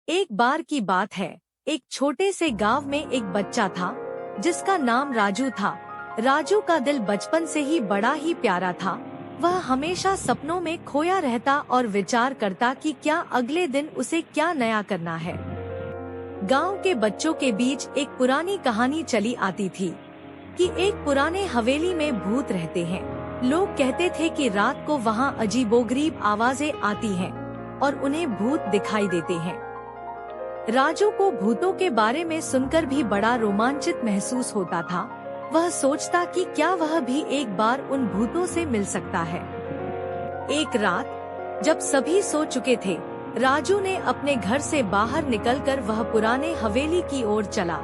एक बार की बात है, एक छोटे से गांव में एक बच्चा था जिसका नाम राजू था। राजू का दिल बचपन से ही बड़ा ही प्यारा था। वह हमेशा सपनों में खोया रहता और विचार करता कि क्या अगले दिन उसे क्या नया करना है। गांव के बच्चों के बीच एक पुरानी कहानी चली आती थी कि एक पुराने हवेली में भूत रहते हैं। लोग कहते थे कि रात को वहां अजीबोगरीब आवाजें आती हैं और उन्हें भूत दिखाई देते हैं। राजू को भूतों के बारे में सुनकर भी बड़ा रोमांचित महसूस होता था। वह सोचता कि क्या वह भी एक बार उन भूतों से मिल सकता है। एक रात जब सभी सो चुके थे, राजू ने अपने घर से बाहर निकलकर वह पुराने हवेली की ओर चला।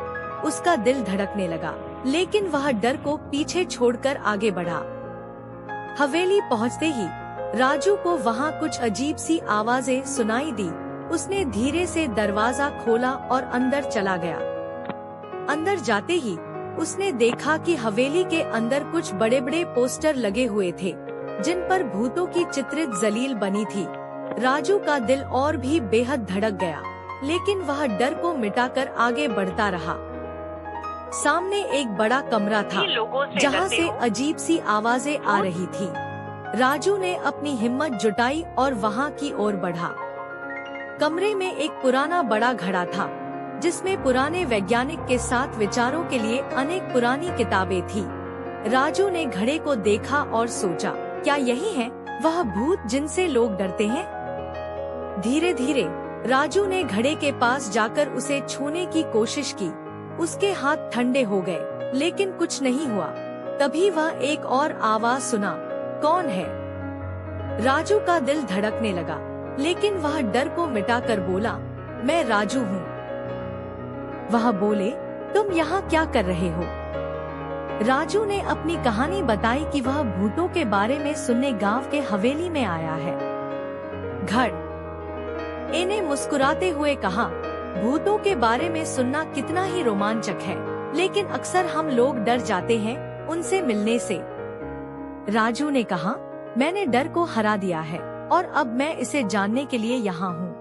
उसका दिल धड़कने लगा, लेकिन वह डर को पीछे छोड़कर आगे बढ़ा। हवेली पहुंचते ही राजू को वहां कुछ अजीब सी आवाजें सुनाई दी। उसने धीरे से दरवाजा खोला और अंदर चला गया। अंदर जाते ही उसने देखा कि हवेली के अंदर कुछ बड़े बड़े पोस्टर लगे हुए थे, जिन पर भूतों की चित्रित जलील बनी थी। राजू का दिल और भी बेहद धड़क गया, लेकिन वह डर को मिटाकर आगे बढ़ता रहा। सामने एक बड़ा कमरा था जहां से अजीब सी आवाजें आ रही थी। राजू ने अपनी हिम्मत जुटाई और वहां की ओर बढ़ा। कमरे में एक पुराना बड़ा घड़ा था, जिसमें पुराने वैज्ञानिक के साथ विचारों के लिए अनेक पुरानी किताबें थी। राजू ने घड़े को देखा और सोचा, क्या यही है वह भूत जिनसे लोग डरते हैं? धीरे धीरे राजू ने घड़े के पास जाकर उसे छूने की कोशिश की। उसके हाथ ठंडे हो गए, लेकिन कुछ नहीं हुआ। तभी वह एक और आवाज सुना, कौन है? राजू का दिल धड़कने लगा, लेकिन वह डर को मिटाकर बोला, मैं राजू हूँ। वह बोले, तुम यहाँ क्या कर रहे हो? राजू ने अपनी कहानी बताई कि वह भूतों के बारे में सुनने गांव के हवेली में आया है। घड़े ने मुस्कुराते हुए कहा, भूतों के बारे में सुनना कितना ही रोमांचक है, लेकिन अक्सर हम लोग डर जाते हैं उनसे मिलने से। राजू ने कहा, मैंने डर को हरा दिया है और अब मैं इसे जानने के लिए यहाँ हूँ।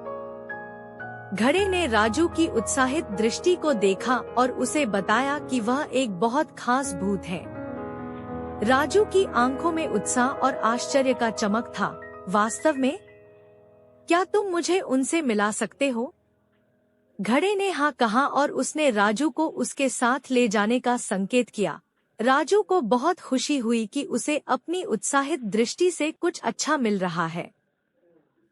घड़े ने राजू की उत्साहित दृष्टि को देखा और उसे बताया कि वह एक बहुत खास भूत है। राजू की आंखों में उत्साह और आश्चर्य का चमक था। वास्तव में? क्या तुम मुझे उनसे मिला सकते हो? घड़े ने हाँ कहा और उसने राजू को उसके साथ ले जाने का संकेत किया। राजू को बहुत खुशी हुई कि उसे अपनी उत्साहित दृष्टि से कुछ अच्छा मिल रहा है।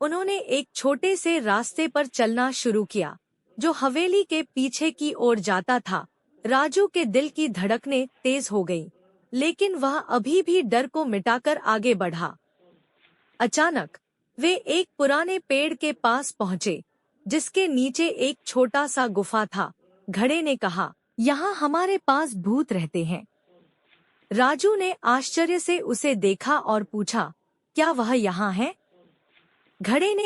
उन्होंने एक छोटे से रास्ते पर चलना शुरू किया, जो हवेली के पीछे की ओर जाता था। राजू के दिल की धड़कनें तेज हो गईं, लेकिन वह अभी भी डर को मिटाकर आगे बढ़ा। अचानक वे एक पुराने पेड़ के पास पहुँचे, जिसके नीचे एक छोटा सा गुफा था। घड़े ने कहा, यहाँ हमारे पास भूत रहते हैं। राजू ने आश्चर्य से उसे देखा और पूछा, क्या वह यहाँ है? घड़े ने